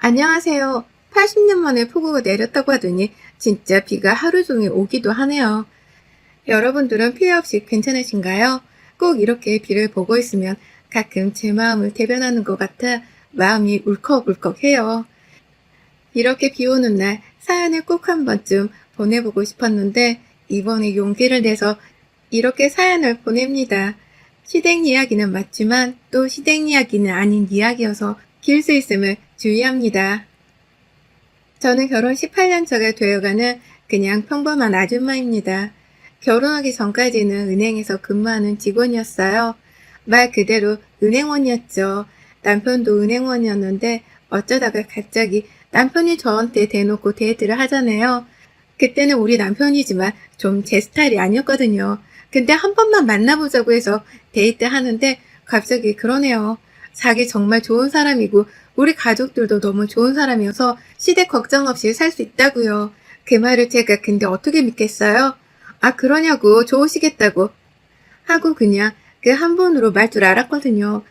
안녕하세요. 80년 만에 폭우가 내렸다고 하더니 진짜 비가 하루 종일 오기도 하네요. 여러분들은 피해 없이 괜찮으신가요? 꼭 이렇게 비를 보고 있으면 가끔 제 마음을 대변하는 것 같아 마음이 울컥울컥해요. 이렇게 비 오는 날 사연을 꼭 한 번쯤 보내보고 싶었는데 이번에 용기를 내서 이렇게 사연을 보냅니다. 시댁 이야기는 맞지만 또 시댁 이야기는 아닌 이야기여서 길 수 있음을 주의합니다. 저는 결혼 18년 차가 되어가는 그냥 평범한 아줌마입니다. 결혼하기 전까지는 은행에서 근무하는 직원이었어요. 말 그대로 은행원이었죠. 남편도 은행원이었는데 어쩌다가 갑자기 남편이 저한테 대놓고 데이트를 하잖아요. 그때는 우리 남편이지만 좀 제 스타일이 아니었거든요. 근데 한 번만 만나보자고 해서 데이트 하는데 갑자기 그러네요. 자기 정말 좋은 사람이고 우리 가족들도 너무 좋은 사람이어서 시댁 걱정 없이 살 수 있다고요. 그 말을 제가 근데 어떻게 믿겠어요? 아 그러냐고 좋으시겠다고 하고 그냥 그 한 번으로 말 줄 알았거든요.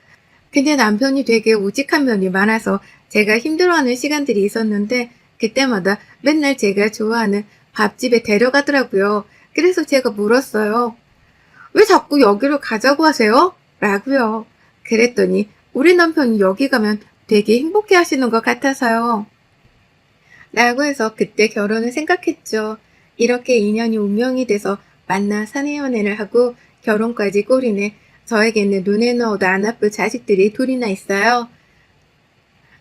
근데 남편이 되게 우직한 면이 많아서 제가 힘들어하는 시간들이 있었는데 그때마다 맨날 제가 좋아하는 밥집에 데려가더라고요. 그래서 제가 물었어요. 왜 자꾸 여기로 가자고 하세요? 라고요. 그랬더니 우리 남편이 여기 가면 되게 행복해 하시는 것 같아서요. 라고 해서 그때 결혼을 생각했죠. 이렇게 인연이 운명이 돼서 만나 사내 연애를 하고 결혼까지 꼬리내 저에게는 눈에 넣어도 안 아플 자식들이 둘이나 있어요.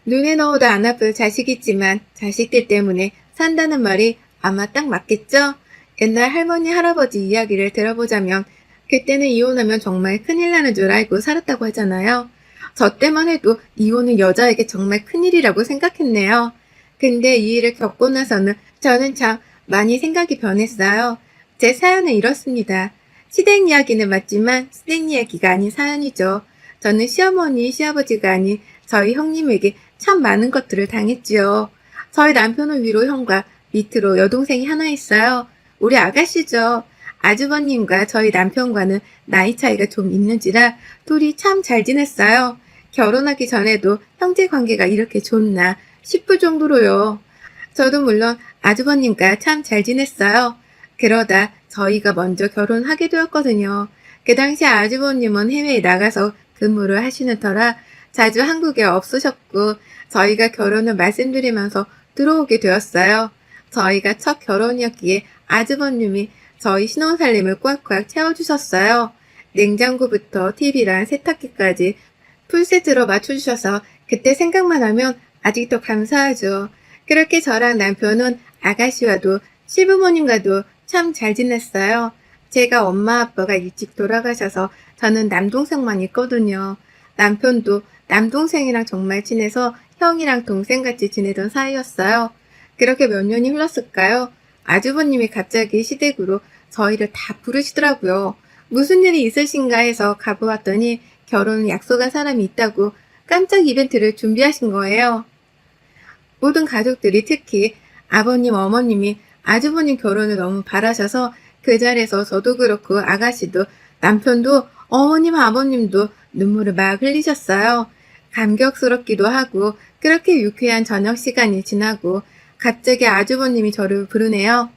눈에 넣어도 안 아플 자식이지만 자식들 때문에 산다는 말이 아마 딱 맞겠죠? 옛날 할머니 할아버지 이야기를 들어보자면 그때는 이혼하면 정말 큰일 나는 줄 알고 살았다고 하잖아요. 저 때만 해도 이혼은 여자에게 정말 큰일이라고 생각했네요. 근데 이 일을 겪고 나서는 저는 참 많이 생각이 변했어요. 제 사연은 이렇습니다. 시댁 이야기는 맞지만 시댁 이야기가 아닌 사연이죠. 저는 시어머니, 시아버지가 아닌 저희 형님에게 참 많은 것들을 당했지요. 저희 남편은 위로 형과 밑으로 여동생이 하나 있어요. 우리 아가씨죠. 아주버님과 저희 남편과는 나이 차이가 좀 있는지라 둘이 참 잘 지냈어요. 결혼하기 전에도 형제 관계가 이렇게 좋나 싶을 정도로요. 저도 물론 아주버님과 참 잘 지냈어요. 그러다 저희가 먼저 결혼하게 되었거든요. 그 당시 아주버님은 해외에 나가서 근무를 하시는 터라 자주 한국에 없으셨고 저희가 결혼을 말씀드리면서 들어오게 되었어요. 저희가 첫 결혼이었기에 아주버님이 저희 신혼살림을 꽉꽉 채워주셨어요. 냉장고부터 TV랑 세탁기까지 풀세트로 맞춰주셔서 그때 생각만 하면 아직도 감사하죠. 그렇게 저랑 남편은 아가씨와도 시부모님과도 참 잘 지냈어요. 제가 엄마 아빠가 일찍 돌아가셔서 저는 남동생만 있거든요. 남편도 남동생이랑 정말 친해서 형이랑 동생같이 지내던 사이였어요. 그렇게 몇 년이 흘렀을까요? 아주버님이 갑자기 시댁으로 저희를 다 부르시더라고요. 무슨 일이 있으신가 해서 가보았더니 결혼을 약속한 사람이 있다고 깜짝 이벤트를 준비하신 거예요. 모든 가족들이 특히 아버님, 어머님이 아주버님 결혼을 너무 바라셔서 그 자리에서 저도 그렇고 아가씨도 남편도 어머님, 아버님도 눈물을 막 흘리셨어요. 감격스럽기도 하고 그렇게 유쾌한 저녁 시간이 지나고 갑자기 아주버님이 저를 부르네요.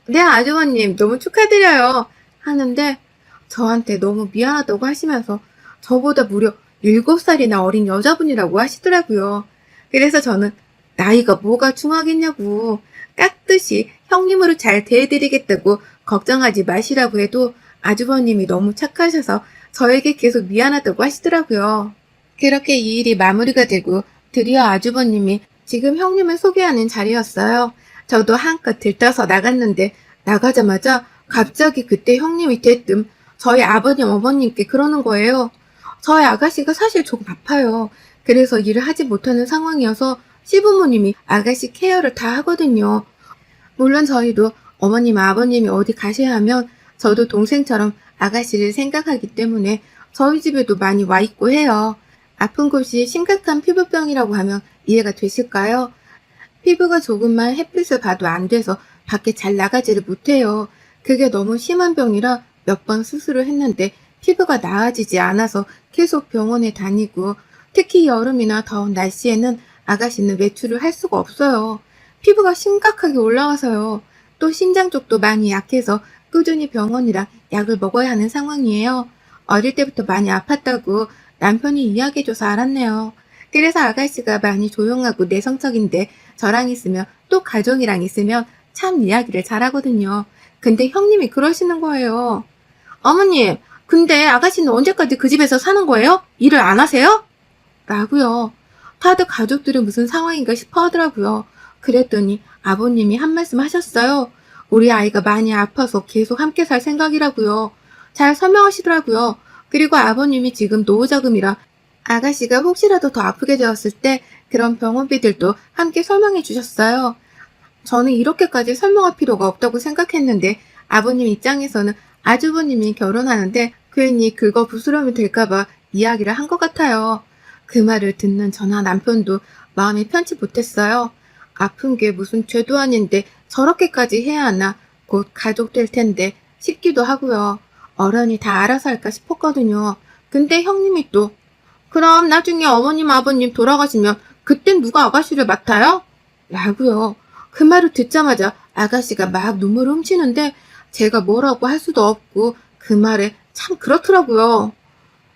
네, 아주버님 너무 축하드려요. 하는데 저한테 너무 미안하다고 하시면서 저보다 무려 7살이나 어린 여자분이라고 하시더라고요. 그래서 저는 나이가 뭐가 중하겠냐고 깍듯이 형님으로 잘 대해드리겠다고 걱정하지 마시라고 해도 아주버님이 너무 착하셔서 저에게 계속 미안하다고 하시더라고요. 그렇게 이 일이 마무리가 되고 드디어 아주버님이 지금 형님을 소개하는 자리였어요. 저도 한껏 들떠서 나갔는데 나가자마자 갑자기 그때 형님이 대뜸 저희 아버님 어머님께 그러는 거예요. 저희 아가씨가 사실 조금 아파요. 그래서 일을 하지 못하는 상황이어서 시부모님이 아가씨 케어를 다 하거든요. 물론 저희도 어머님 아버님이 어디 가셔야 하면 저도 동생처럼 아가씨를 생각하기 때문에 저희 집에도 많이 와 있고 해요. 아픈 곳이 심각한 피부병이라고 하면 이해가 되실까요? 피부가 조금만 햇빛을 봐도 안 돼서 밖에 잘 나가지를 못해요. 그게 너무 심한 병이라 몇 번 수술을 했는데 피부가 나아지지 않아서 계속 병원에 다니고 특히 여름이나 더운 날씨에는 아가씨는 외출을 할 수가 없어요. 피부가 심각하게 올라와서요. 또 심장 쪽도 많이 약해서 꾸준히 병원이랑 약을 먹어야 하는 상황이에요. 어릴 때부터 많이 아팠다고 남편이 이야기해줘서 알았네요. 그래서 아가씨가 많이 조용하고 내성적인데 저랑 있으면 또 가족이랑 있으면 참 이야기를 잘하거든요. 근데 형님이 그러시는 거예요. 어머님, 근데 아가씨는 언제까지 그 집에서 사는 거예요? 일을 안 하세요? 라고요. 다들 가족들은 무슨 상황인가 싶어 하더라고요. 그랬더니 아버님이 한 말씀 하셨어요. 우리 아이가 많이 아파서 계속 함께 살 생각이라고요. 잘 설명하시더라고요. 그리고 아버님이 지금 노후자금이라 아가씨가 혹시라도 더 아프게 되었을 때 그런 병원비들도 함께 설명해 주셨어요. 저는 이렇게까지 설명할 필요가 없다고 생각했는데 아버님 입장에서는 아주버님이 결혼하는데 괜히 긁어 부스럼이 될까봐 이야기를 한 것 같아요. 그 말을 듣는 저나 남편도 마음이 편치 못했어요. 아픈 게 무슨 죄도 아닌데 저렇게까지 해야 하나 곧 가족 될 텐데 싶기도 하고요. 어른이 다 알아서 할까 싶었거든요. 근데 형님이 또 그럼 나중에 어머님 아버님 돌아가시면 그땐 누가 아가씨를 맡아요? 라고요. 그 말을 듣자마자 아가씨가 막 눈물을 훔치는데 제가 뭐라고 할 수도 없고 그 말에 참 그렇더라고요.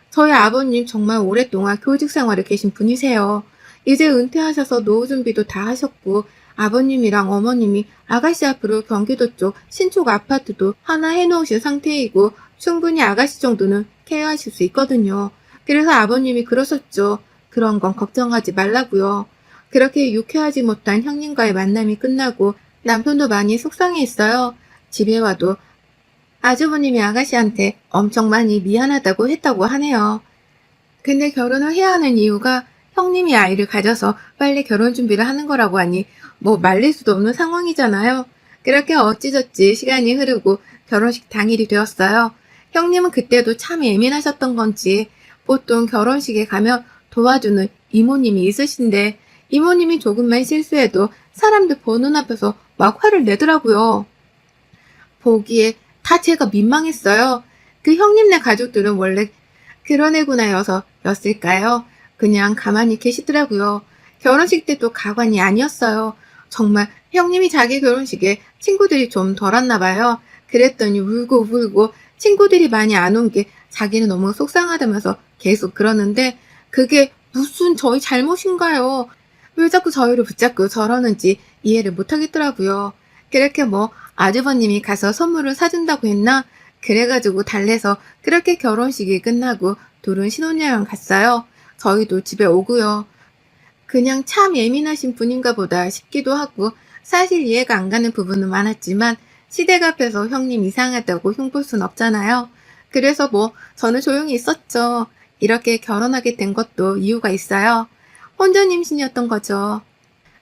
저희 아버님 정말 오랫동안 교직 생활에 계신 분이세요. 이제 은퇴하셔서 노후 준비도 다 하셨고 아버님이랑 어머님이 아가씨 앞으로 경기도 쪽 신축 아파트도 하나 해놓으신 상태이고 충분히 아가씨 정도는 케어하실 수 있거든요. 그래서 아버님이 그러셨죠. 그런 건 걱정하지 말라고요. 그렇게 유쾌하지 못한 형님과의 만남이 끝나고 남편도 많이 속상해했어요. 집에 와도 아주버님이 아가씨한테 엄청 많이 미안하다고 했다고 하네요. 근데 결혼을 해야 하는 이유가 형님이 아이를 가져서 빨리 결혼 준비를 하는 거라고 하니 뭐 말릴 수도 없는 상황이잖아요. 그렇게 어찌저찌 시간이 흐르고 결혼식 당일이 되었어요. 형님은 그때도 참 예민하셨던 건지 보통 결혼식에 가면 도와주는 이모님이 있으신데 이모님이 조금만 실수해도 사람들 보는 앞에서 막 화를 내더라고요. 보기에 다 제가 민망했어요. 그 형님네 가족들은 원래 그런 애구나여서였을까요? 그냥 가만히 계시더라고요. 결혼식 때도 가관이 아니었어요. 정말 형님이 자기 결혼식에 친구들이 좀 덜 왔나 봐요. 그랬더니 울고 친구들이 많이 안 온 게 자기는 너무 속상하다면서 계속 그러는데 그게 무슨 저희 잘못인가요? 왜 자꾸 저희를 붙잡고 저러는지 이해를 못하겠더라고요. 그렇게 뭐 아주버님이 가서 선물을 사준다고 했나? 그래가지고 달래서 그렇게 결혼식이 끝나고 둘은 신혼여행 갔어요. 저희도 집에 오고요. 그냥 참 예민하신 분인가 보다 싶기도 하고 사실 이해가 안 가는 부분은 많았지만 시댁 앞에서 형님 이상하다고 흉볼 순 없잖아요. 그래서 뭐 저는 조용히 있었죠. 이렇게 결혼하게 된 것도 이유가 있어요. 혼전 임신이었던 거죠.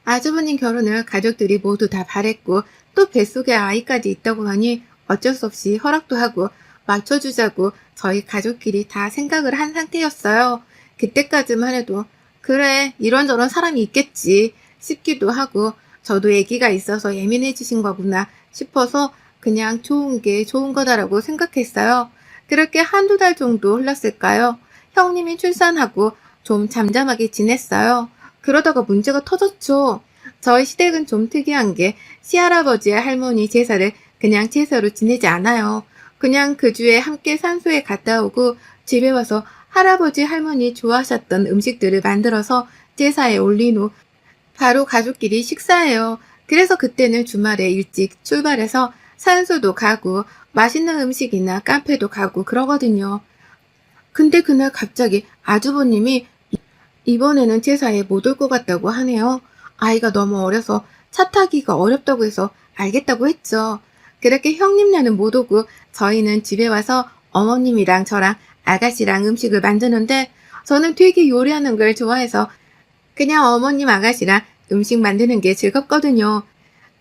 아주버님 결혼을 가족들이 모두 다 바랬고 또 뱃속에 아이까지 있다고 하니 어쩔 수 없이 허락도 하고 맞춰주자고 저희 가족끼리 다 생각을 한 상태였어요. 그때까지만 해도 그래 이런저런 사람이 있겠지 싶기도 하고 저도 아기가 있어서 예민해지신 거구나 싶어서 그냥 좋은 게 좋은 거다라고 생각했어요. 그렇게 한두 달 정도 흘렀을까요? 형님이 출산하고 좀 잠잠하게 지냈어요. 그러다가 문제가 터졌죠. 저희 시댁은 좀 특이한 게 시할아버지의 할머니 제사를 그냥 제사로 지내지 않아요. 그냥 그 주에 함께 산소에 갔다 오고 집에 와서 할아버지 할머니 좋아하셨던 음식들을 만들어서 제사에 올린 후 바로 가족끼리 식사해요. 그래서 그때는 주말에 일찍 출발해서 산소도 가고 맛있는 음식이나 카페도 가고 그러거든요. 근데 그날 갑자기 아주버님이 이번에는 제사에 못 올 것 같다고 하네요. 아이가 너무 어려서 차 타기가 어렵다고 해서 알겠다고 했죠. 그렇게 형님네는 못 오고 저희는 집에 와서 어머님이랑 저랑 아가씨랑 음식을 만드는데 저는 되게 요리하는 걸 좋아해서 그냥 어머님 아가씨랑 음식 만드는 게 즐겁거든요.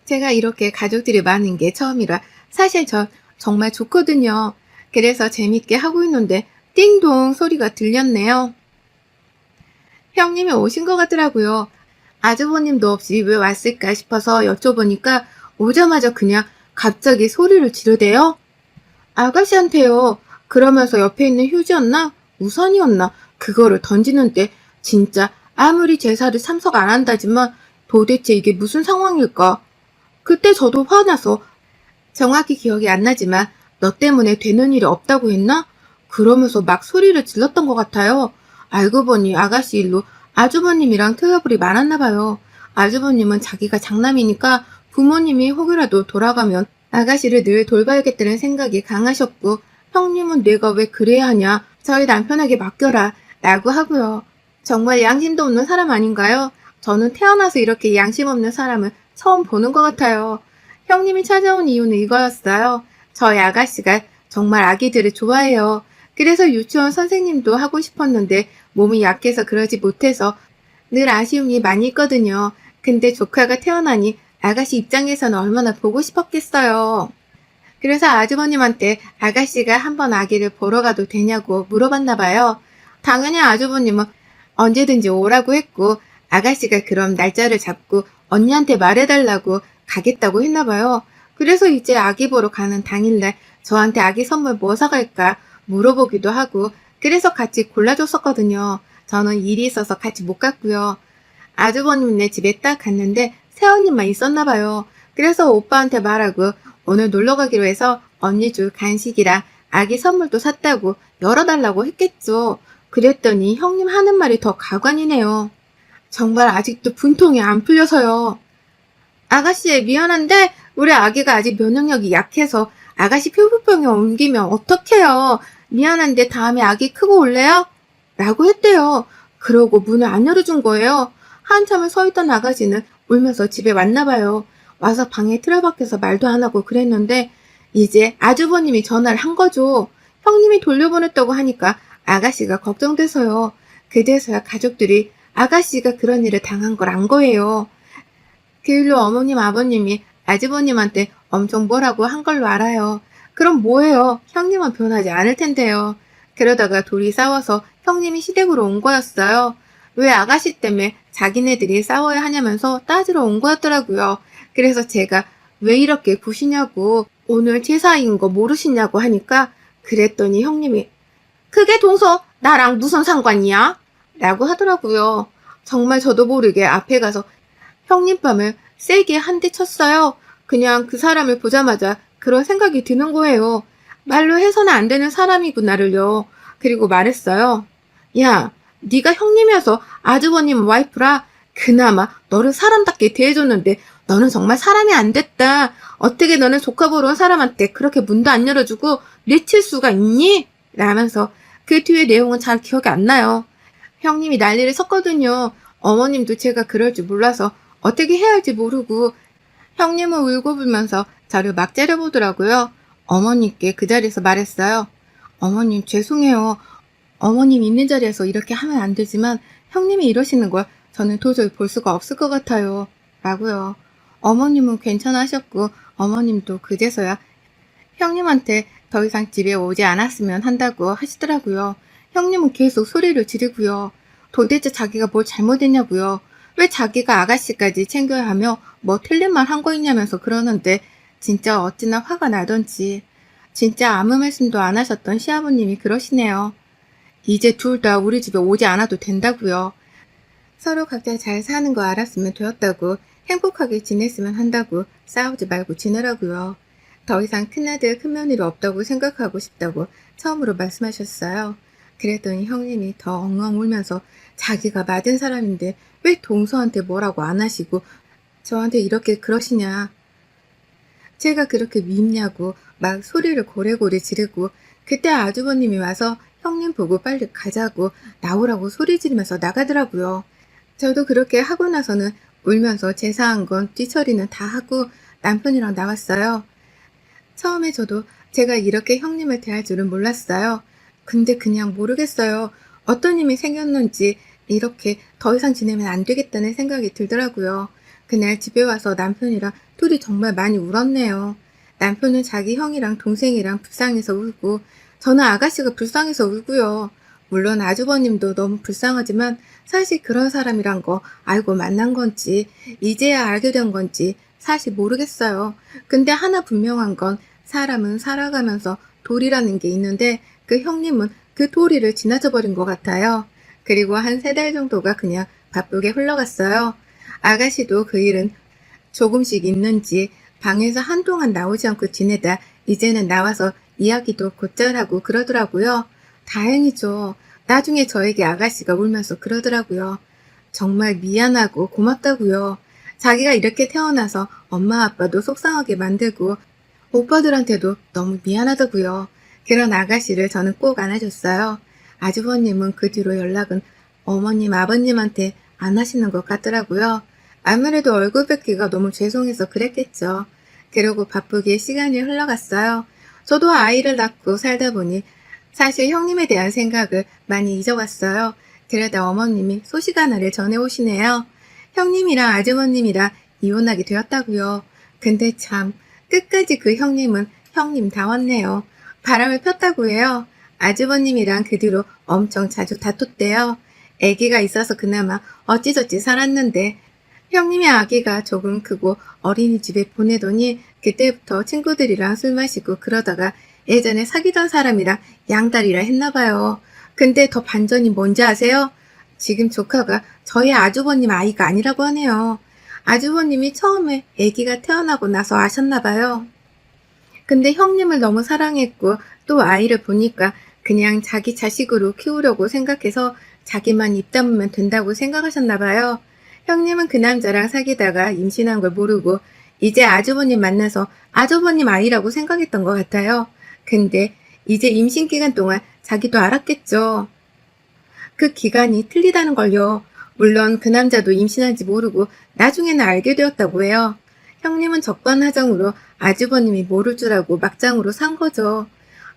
제가 이렇게 가족들이 많은 게 처음이라 사실 전 정말 좋거든요. 그래서 재밌게 하고 있는데 띵동 소리가 들렸네요. 형님이 오신 것 같더라고요. 아주버님도 없이 왜 왔을까 싶어서 여쭤보니까 오자마자 그냥 갑자기 소리를 지르대요. 아가씨한테요. 그러면서 옆에 있는 휴지였나? 우산이었나? 그거를 던지는데 진짜 아무리 제사를 참석 안 한다지만 도대체 이게 무슨 상황일까? 그때 저도 화나서 정확히 기억이 안 나지만 너 때문에 되는 일이 없다고 했나? 그러면서 막 소리를 질렀던 것 같아요. 알고 보니 아가씨 일로 아주버님이랑 트러블이 많았나 봐요. 아주버님은 자기가 장남이니까 부모님이 혹이라도 돌아가면 아가씨를 늘 돌봐야겠다는 생각이 강하셨고, 형님은 내가 왜 그래야 하냐, 저희 남편에게 맡겨라 라고 하고요. 정말 양심도 없는 사람 아닌가요? 저는 태어나서 이렇게 양심 없는 사람을 처음 보는 것 같아요. 형님이 찾아온 이유는 이거였어요. 저희 아가씨가 정말 아기들을 좋아해요. 그래서 유치원 선생님도 하고 싶었는데 몸이 약해서 그러지 못해서 늘 아쉬움이 많이 있거든요. 근데 조카가 태어나니 아가씨 입장에서는 얼마나 보고 싶었겠어요. 그래서 아주버님한테 아가씨가 한번 아기를 보러 가도 되냐고 물어봤나 봐요. 당연히 아주버님은 언제든지 오라고 했고, 아가씨가 그럼 날짜를 잡고 언니한테 말해달라고 가겠다고 했나 봐요. 그래서 이제 아기 보러 가는 당일날 저한테 아기 선물 뭐 사갈까 물어보기도 하고, 그래서 같이 골라줬었거든요. 저는 일이 있어서 같이 못 갔고요. 아주버님네 집에 딱 갔는데 새언니만 있었나 봐요. 그래서 오빠한테 말하고 오늘 놀러 가기로 해서 언니 줄 간식이랑 아기 선물도 샀다고 열어달라고 했겠죠. 그랬더니 형님 하는 말이 더 가관이네요. 정말 아직도 분통이 안 풀려서요. 아가씨, 미안한데 우리 아기가 아직 면역력이 약해서 아가씨 피부병에 옮기면 어떡해요. 미안한데 다음에 아기 크고 올래요? 라고 했대요. 그러고 문을 안 열어준 거예요. 한참을 서 있던 아가씨는 울면서 집에 왔나 봐요. 와서 방에 틀어박혀서 말도 안 하고 그랬는데 이제 아주버님이 전화를 한 거죠. 형님이 돌려보냈다고 하니까 아가씨가 걱정돼서요. 그제서야 가족들이 아가씨가 그런 일을 당한 걸 안 거예요. 그 일로 어머님, 아버님이 아주버님한테 엄청 뭐라고 한 걸로 알아요. 그럼 뭐예요? 형님은 변하지 않을 텐데요. 그러다가 둘이 싸워서 형님이 시댁으로 온 거였어요. 왜 아가씨 때문에 자기네들이 싸워야 하냐면서 따지러 온 거였더라고요. 그래서 제가 왜 이렇게 구시냐고, 오늘 제사인 거 모르시냐고 하니까, 그랬더니 형님이 그게 동서 나랑 무슨 상관이야? 라고 하더라고요. 정말 저도 모르게 앞에 가서 형님 뺨을 세게 한 대 쳤어요. 그냥 그 사람을 보자마자 그런 생각이 드는 거예요. 말로 해서는 안 되는 사람이구나를요. 그리고 말했어요. 야, 네가 형님이어서 아주버님 와이프라 그나마 너를 사람답게 대해줬는데 너는 정말 사람이 안 됐다. 어떻게 너는 조카 보러 온 사람한테 그렇게 문도 안 열어주고 내칠 수가 있니? 라면서 그 뒤에 내용은 잘 기억이 안 나요. 형님이 난리를 쳤거든요. 어머님도 제가 그럴 줄 몰라서 어떻게 해야 할지 모르고 형님은 울고 불면서 저를 막 째려보더라고요. 어머님께 그 자리에서 말했어요. 어머님 죄송해요. 어머님 있는 자리에서 이렇게 하면 안 되지만 형님이 이러시는 걸 저는 도저히 볼 수가 없을 것 같아요. 라고요. 어머님은 괜찮으셨고 어머님도 그제서야 형님한테 더 이상 집에 오지 않았으면 한다고 하시더라고요. 형님은 계속 소리를 지르고요. 도대체 자기가 뭘 잘못했냐고요. 왜 자기가 아가씨까지 챙겨야 하며 뭐 틀린 말 한 거 있냐면서 그러는데 진짜 어찌나 화가 나던지. 진짜 아무 말씀도 안 하셨던 시아버님이 그러시네요. 이제 둘 다 우리 집에 오지 않아도 된다고요. 서로 각자 잘 사는 거 알았으면 되었다고, 행복하게 지냈으면 한다고 싸우지 말고 지내라고요. 더 이상 큰아들 큰며느리 없다고 생각하고 싶다고 처음으로 말씀하셨어요. 그랬더니 형님이 더 엉엉 울면서 자기가 맞은 사람인데 왜 동서한테 뭐라고 안 하시고 저한테 이렇게 그러시냐. 제가 그렇게 밉냐고 막 소리를 고래고래 지르고, 그때 아주버님이 와서 형님 보고 빨리 가자고 나오라고 소리 지르면서 나가더라고요. 저도 그렇게 하고 나서는 울면서 제사한 건 뒤처리는 다 하고 남편이랑 나왔어요. 처음에 저도 제가 이렇게 형님을 대할 줄은 몰랐어요. 근데 그냥 모르겠어요. 어떤 힘이 생겼는지 이렇게 더 이상 지내면 안 되겠다는 생각이 들더라고요. 그날 집에 와서 남편이랑 둘이 정말 많이 울었네요. 남편은 자기 형이랑 동생이랑 불쌍해서 울고, 저는 아가씨가 불쌍해서 울고요. 물론 아주버님도 너무 불쌍하지만 사실 그런 사람이란 거 알고 만난 건지 이제야 알게 된 건지 사실 모르겠어요. 근데 하나 분명한 건 사람은 살아가면서 도리라는 게 있는데 그 형님은 그 도리를 지나쳐 버린 것 같아요. 그리고 한 3달 정도가 그냥 바쁘게 흘러갔어요. 아가씨도 그 일은 조금씩 있는지 방에서 한동안 나오지 않고 지내다 이제는 나와서 이야기도 곧잘 하고 그러더라고요. 다행이죠. 나중에 저에게 아가씨가 울면서 그러더라고요. 정말 미안하고 고맙다고요. 자기가 이렇게 태어나서 엄마 아빠도 속상하게 만들고 오빠들한테도 너무 미안하다고요. 그런 아가씨를 저는 꼭 안아줬어요. 아주버님은 그 뒤로 연락은 어머님, 아버님한테 안 하시는 것 같더라고요. 아무래도 얼굴 뵙기가 너무 죄송해서 그랬겠죠. 그러고 바쁘게 시간이 흘러갔어요. 저도 아이를 낳고 살다 보니 사실 형님에 대한 생각을 많이 잊어왔어요. 그러다 어머님이 소식 하나를 전해오시네요. 형님이랑 아주버님이랑 이혼하게 되었다고요. 근데 참 끝까지 그 형님은 형님다웠네요. 바람을 폈다고 해요. 아주버님이랑 그 뒤로 엄청 자주 다퉜대요. 아기가 있어서 그나마 어찌저찌 살았는데 형님의 아기가 조금 크고 어린이집에 보내더니 그때부터 친구들이랑 술 마시고 그러다가 예전에 사귀던 사람이랑 양다리라 했나봐요. 근데 더 반전이 뭔지 아세요? 지금 조카가 저희 아주버님 아이가 아니라고 하네요. 아주버님이 처음에 아기가 태어나고 나서 아셨나봐요. 근데 형님을 너무 사랑했고 또 아이를 보니까 그냥 자기 자식으로 키우려고 생각해서 자기만 입 다물면 된다고 생각하셨나봐요. 형님은 그 남자랑 사귀다가 임신한 걸 모르고 이제 아주버님 만나서 아주버님 아이라고 생각했던 것 같아요. 근데 이제 임신 기간 동안 자기도 알았겠죠. 그 기간이 틀리다는 걸요. 물론 그 남자도 임신한지 모르고 나중에는 알게 되었다고 해요. 형님은 적반하장으로 아주버님이 모를 줄 알고 막장으로 산 거죠.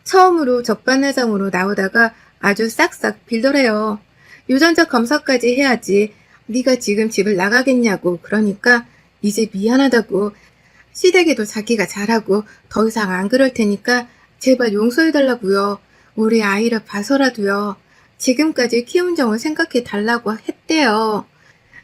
처음으로 적반하장으로 나오다가 아주 싹싹 빌더래요. 유전자 검사까지 해야지. 네가 지금 집을 나가겠냐고. 그러니까 이제 미안하다고. 시댁에도 자기가 잘하고 더 이상 안 그럴 테니까 제발 용서해달라고요. 우리 아이를 봐서라도요. 지금까지 키운 정을 생각해 달라고 했대요.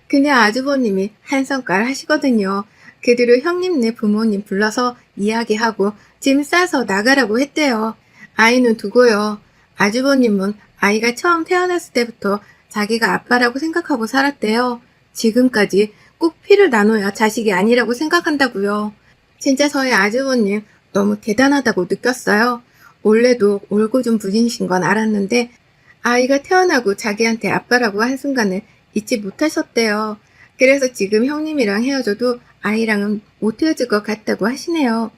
근데 아주버님이 한성깔 하시거든요. 그 뒤로 형님네 부모님 불러서 이야기하고 짐 싸서 나가라고 했대요. 아이는 두고요. 아주버님은 아이가 처음 태어났을 때부터 자기가 아빠라고 생각하고 살았대요. 지금까지 꼭 피를 나눠야 자식이 아니라고 생각한다고요. 진짜 저희 아주버님 너무 대단하다고 느꼈어요. 원래도 올고좀 부진이신 건 알았는데 아이가 태어나고 자기한테 아빠라고 한 순간을 잊지 못하셨대요. 그래서 지금 형님이랑 헤어져도 아이랑은 못 헤어질 것 같다고 하시네요.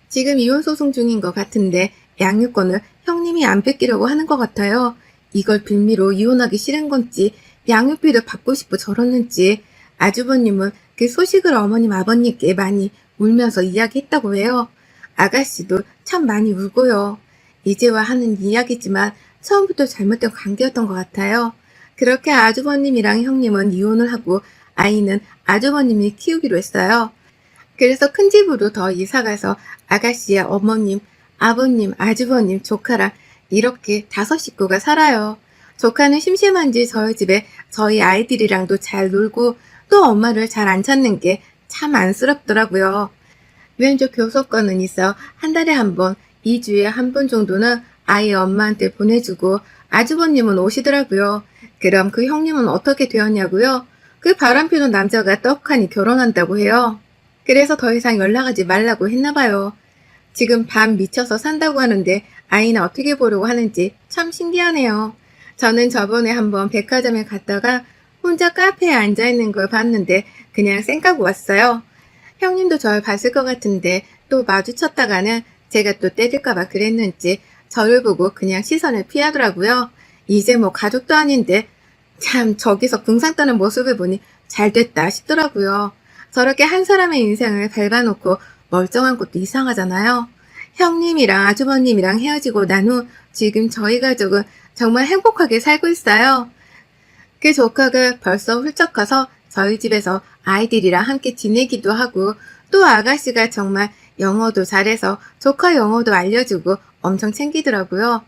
지금 이혼 소송 중인 것 같은데 양육권을 형님이 안 뺏기려고 하는 것 같아요. 이걸 빌미로 이혼하기 싫은 건지 양육비를 받고 싶어 저러는지 아주버님은 그 소식을 어머님 아버님께 많이 울면서 이야기했다고 해요. 아가씨도 참 많이 울고요. 이제와 하는 이야기지만 처음부터 잘못된 관계였던 것 같아요. 그렇게 아주버님이랑 형님은 이혼을 하고 아이는 아주버님이 키우기로 했어요. 그래서 큰 집으로 더 이사가서 아가씨의 어머님, 아버님, 아주버님, 조카랑 이렇게 5 식구가 살아요. 조카는 심심한지 저희 집에 저희 아이들이랑도 잘 놀고 또 엄마를 잘 안 찾는 게 참 안쓰럽더라고요. 면접 교섭권은 있어 한 달에 한 번, 2주에 한 번 정도는 아이 엄마한테 보내주고 아주버님은 오시더라고요. 그럼 그 형님은 어떻게 되었냐고요? 그 바람피는 남자가 떡하니 결혼한다고 해요. 그래서 더 이상 연락하지 말라고 했나봐요. 지금 밤 미쳐서 산다고 하는데 아이는 어떻게 보려고 하는지 참 신기하네요. 저는 저번에 한번 백화점에 갔다가 혼자 카페에 앉아있는 걸 봤는데 그냥 쌩까고 왔어요. 형님도 절 봤을 것 같은데 또 마주쳤다가는 제가 또 때릴까봐 그랬는지 저를 보고 그냥 시선을 피하더라고요. 이제 뭐 가족도 아닌데 참 저기서 궁상 떠는 모습을 보니 잘됐다 싶더라고요. 저렇게 한 사람의 인생을 밟아놓고 멀쩡한 것도 이상하잖아요. 형님이랑 아주버님이랑 헤어지고 난 후 지금 저희 가족은 정말 행복하게 살고 있어요. 그 조카가 벌써 훌쩍 커서 저희 집에서 아이들이랑 함께 지내기도 하고 또 아가씨가 정말 영어도 잘해서 조카 영어도 알려주고 엄청 챙기더라고요.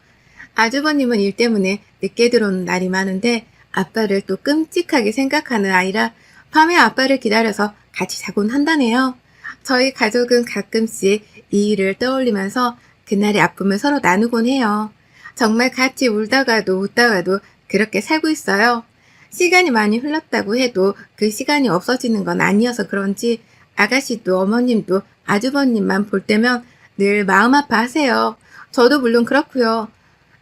아주버님은 일 때문에 늦게 들어오는 날이 많은데 아빠를 또 끔찍하게 생각하는 아이라 밤에 아빠를 기다려서 같이 자곤 한다네요. 저희 가족은 가끔씩 이 일을 떠올리면서 그날의 아픔을 서로 나누곤 해요. 정말 같이 울다가도 웃다가도 그렇게 살고 있어요. 시간이 많이 흘렀다고 해도 그 시간이 없어지는 건 아니어서 그런지 아가씨도 어머님도 아주버님만 볼 때면 늘 마음 아파하세요. 저도 물론 그렇고요.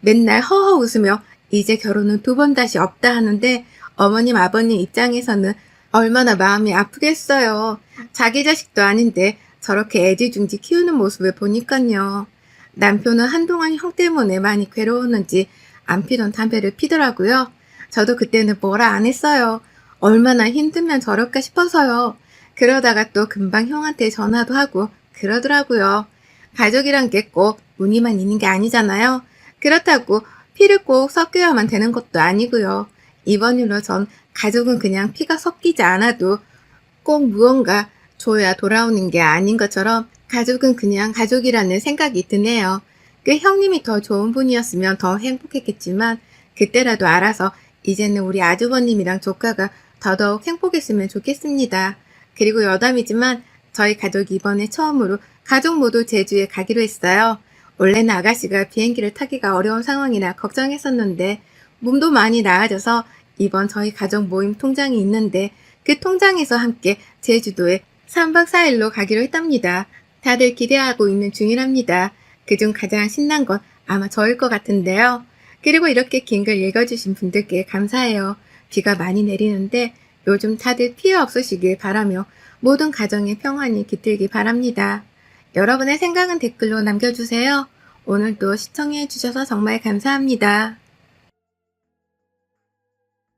맨날 허허 웃으며 이제 결혼은 두 번 다시 없다 하는데 어머님 아버님 입장에서는 얼마나 마음이 아프겠어요. 자기 자식도 아닌데 저렇게 애지중지 키우는 모습을 보니깐요. 남편은 한동안 형 때문에 많이 괴로웠는지 안 피던 담배를 피더라고요. 저도 그때는 뭐라 안 했어요. 얼마나 힘들면 저럴까 싶어서요. 그러다가 또 금방 형한테 전화도 하고 그러더라고요. 가족이란 게 꼭 무늬만 있는 게 아니잖아요. 그렇다고 피를 꼭 섞여야만 되는 것도 아니고요. 이번 일로 전 가족은 그냥 피가 섞이지 않아도 꼭 무언가 줘야 돌아오는 게 아닌 것처럼 가족은 그냥 가족이라는 생각이 드네요. 그 형님이 더 좋은 분이었으면 더 행복했겠지만 그때라도 알아서 이제는 우리 아주버님이랑 조카가 더더욱 행복했으면 좋겠습니다. 그리고 여담이지만 저희 가족이 이번에 처음으로 가족 모두 제주에 가기로 했어요. 원래는 아가씨가 비행기를 타기가 어려운 상황이라 걱정했었는데 몸도 많이 나아져서 이번 저희 가족 모임 통장이 있는데 그 통장에서 함께 제주도에 3박 4일로 가기로 했답니다. 다들 기대하고 있는 중이랍니다. 그중 가장 신난 건 아마 저일 것 같은데요. 그리고 이렇게 긴 글 읽어주신 분들께 감사해요. 비가 많이 내리는데 요즘 다들 피해 없으시길 바라며 모든 가정의 평안이 깃들기 바랍니다. 여러분의 생각은 댓글로 남겨주세요. 오늘도 시청해주셔서 정말 감사합니다.